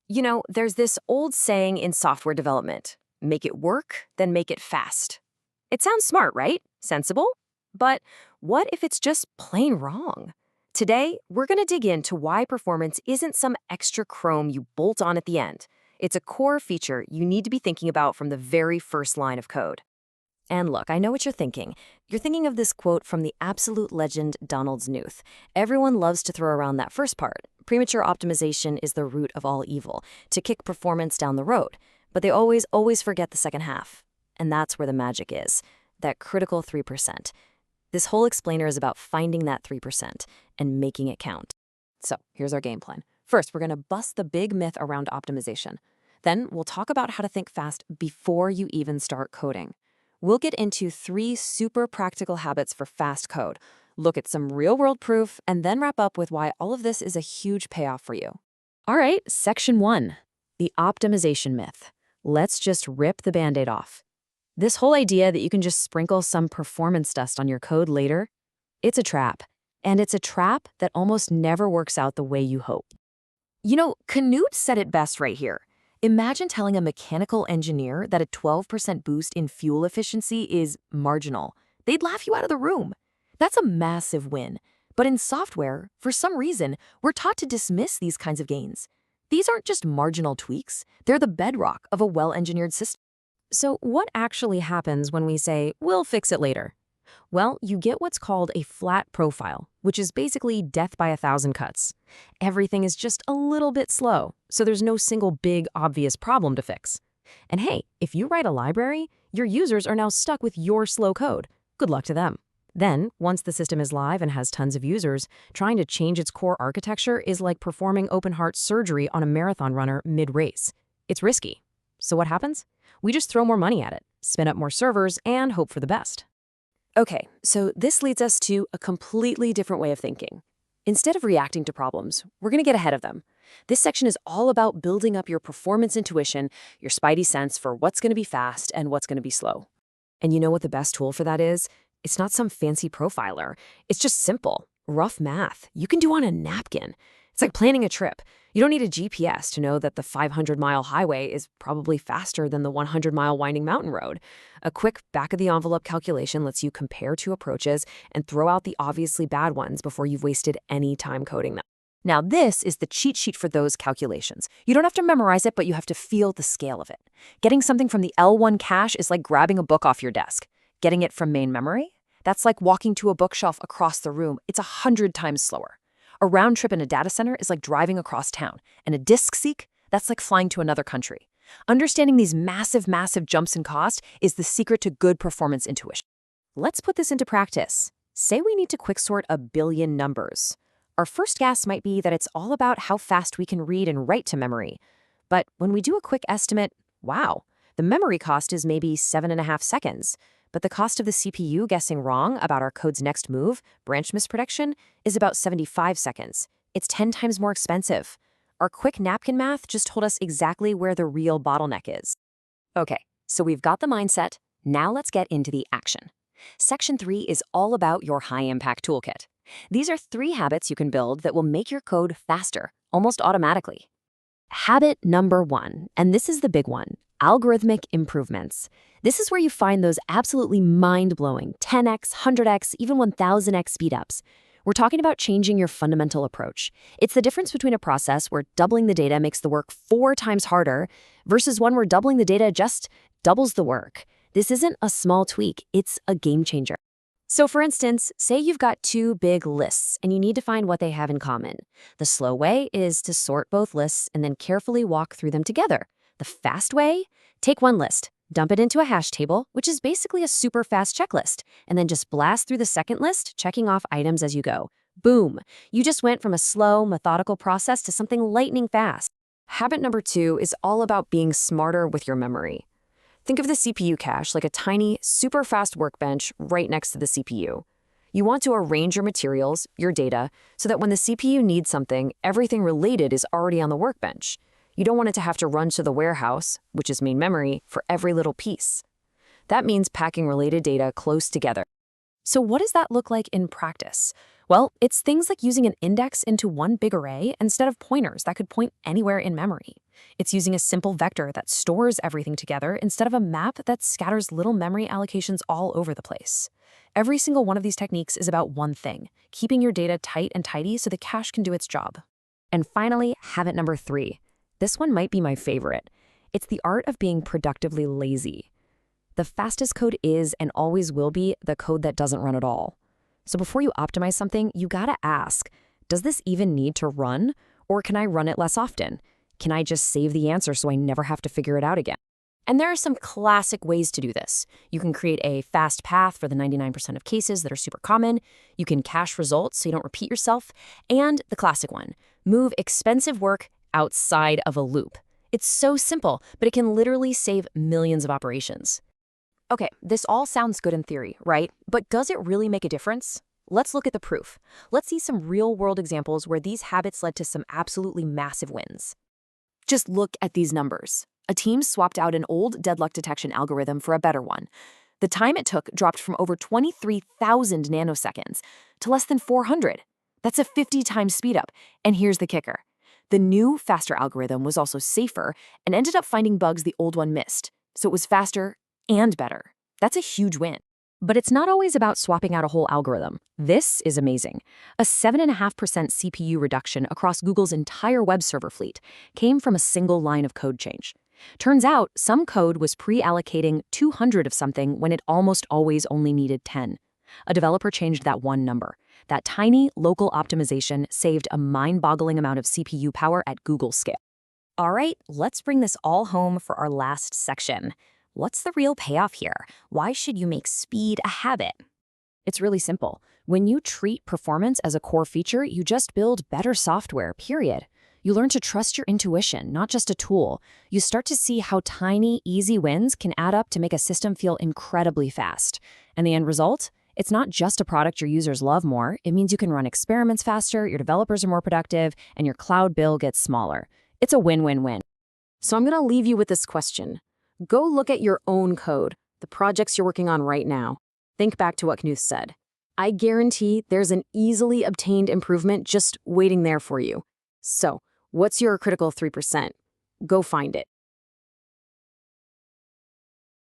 There's this old saying in software development: make it work, then make it fast. It sounds smart, right? Sensible? But what if it's just plain wrong? Today, we're going to dig into why performance isn't some extra chrome you bolt on at the end. It's a core feature you need to be thinking about from the very first line of code. And look, I know what you're thinking. You're thinking of this quote from the absolute legend Donald Knuth. Everyone loves to throw around that first part. Premature optimization is the root of all evil, to kick performance down the road. But they always forget the second half. And that's where the magic is, that critical 3%. This whole explainer is about finding that 3% and making it count. So here's our game plan. First, we're going to bust the big myth around optimization. Then we'll talk about how to think fast before you even start coding. We'll get into 3 super practical habits for fast code, look at some real-world proof, and then wrap up with why all of this is a huge payoff for you. All right, section 1, the optimization myth. Let's just rip the Band-Aid off. This whole idea that you can just sprinkle some performance dust on your code later, it's a trap. And it's a trap that almost never works out the way you hope. Knut said it best right here. Imagine telling a mechanical engineer that a 12% boost in fuel efficiency is marginal. They'd laugh you out of the room. That's a massive win. But in software, for some reason, we're taught to dismiss these kinds of gains. These aren't just marginal tweaks. They're the bedrock of a well-engineered system. So what actually happens when we say, we'll fix it later? Well, you get what's called a flat profile, which is basically death by 1,000 cuts. Everything is just a little bit slow, so there's no single big, obvious problem to fix. And hey, if you write a library, your users are now stuck with your slow code. Good luck to them. Then, once the system is live and has tons of users, trying to change its core architecture is like performing open-heart surgery on a marathon runner mid-race. It's risky. So what happens? We just throw more money at it, spin up more servers, and hope for the best. Okay, so this leads us to a completely different way of thinking. Instead of reacting to problems, we're going to get ahead of them. This section is all about building up your performance intuition, your spidey sense for what's going to be fast and what's going to be slow. And you know what the best tool for that is? It's not some fancy profiler. It's just simple, rough math you can do on a napkin. It's like planning a trip. You don't need a GPS to know that the 500-mile highway is probably faster than the 100-mile winding mountain road. A quick back-of-the-envelope calculation lets you compare 2 approaches and throw out the obviously bad ones before you've wasted any time coding them. Now, this is the cheat sheet for those calculations. You don't have to memorize it, but you have to feel the scale of it. Getting something from the L1 cache is like grabbing a book off your desk. Getting it from main memory? That's like walking to a bookshelf across the room. It's 100 times slower. A round trip in a data center is like driving across town, and a disk seek, that's like flying to another country. Understanding these massive jumps in cost is the secret to good performance intuition. Let's put this into practice. Say we need to quicksort 1 billion numbers. Our first guess might be that it's all about how fast we can read and write to memory. But when we do a quick estimate, wow, the memory cost is maybe 7.5 seconds. But the cost of the CPU guessing wrong about our code's next move, branch misprediction, is about 75 seconds. It's 10 times more expensive. Our quick napkin math just told us exactly where the real bottleneck is. Okay, so we've got the mindset. Now let's get into the action. Section 3 is all about your high-impact toolkit. These are 3 habits you can build that will make your code faster, almost automatically. Habit number 1, and this is the big one, algorithmic improvements. This is where you find those absolutely mind-blowing 10x, 100x, even 1000x speedups. We're talking about changing your fundamental approach. It's the difference between a process where doubling the data makes the work 4 times harder versus one where doubling the data just doubles the work. This isn't a small tweak, it's a game changer. So for instance, say you've got 2 big lists and you need to find what they have in common. The slow way is to sort both lists and then carefully walk through them together. The fast way? Take one list, dump it into a hash table, which is basically a super fast checklist, and then just blast through the second list, checking off items as you go. Boom! You just went from a slow, methodical process to something lightning fast. Habit number 2 is all about being smarter with your memory. Think of the CPU cache like a tiny, super fast workbench right next to the CPU. You want to arrange your materials, your data, so that when the CPU needs something, everything related is already on the workbench. You don't want it to have to run to the warehouse, which is main memory, for every little piece. That means packing related data close together. So what does that look like in practice? Well, it's things like using an index into one big array instead of pointers that could point anywhere in memory. It's using a simple vector that stores everything together instead of a map that scatters little memory allocations all over the place. Every single one of these techniques is about one thing, keeping your data tight and tidy so the cache can do its job. And finally, habit number 3. This one might be my favorite. It's the art of being productively lazy. The fastest code is and always will be the code that doesn't run at all. So before you optimize something, you gotta ask, does this even need to run? Or can I run it less often? Can I just save the answer so I never have to figure it out again? And there are some classic ways to do this. You can create a fast path for the 99% of cases that are super common. You can cache results so you don't repeat yourself. And the classic one, move expensive work outside of a loop. It's so simple, but it can literally save millions of operations. Okay, this all sounds good in theory, right? But does it really make a difference? Let's look at the proof. Let's see some real-world examples where these habits led to some absolutely massive wins. Just look at these numbers. A team swapped out an old deadlock detection algorithm for a better one. The time it took dropped from over 23,000 nanoseconds to less than 400. That's a 50 times speedup. And here's the kicker. The new, faster algorithm was also safer and ended up finding bugs the old one missed. So it was faster and better. That's a huge win. But it's not always about swapping out a whole algorithm. This is amazing. A 7.5% CPU reduction across Google's entire web server fleet came from a single line of code change. Turns out, some code was pre-allocating 200 of something when it almost always only needed 10. A developer changed that one number. That tiny local optimization saved a mind-boggling amount of CPU power at Google scale. All right, let's bring this all home for our last section. What's the real payoff here? Why should you make speed a habit? It's really simple. When you treat performance as a core feature, you just build better software, period. You learn to trust your intuition, not just a tool. You start to see how tiny, easy wins can add up to make a system feel incredibly fast. And the end result? It's not just a product your users love more. It means you can run experiments faster, your developers are more productive, and your cloud bill gets smaller. It's a win-win-win. So I'm going to leave you with this question. Go look at your own code, the projects you're working on right now. Think back to what Knuth said. I guarantee there's an easily obtained improvement just waiting there for you. So, what's your critical 3%? Go find it.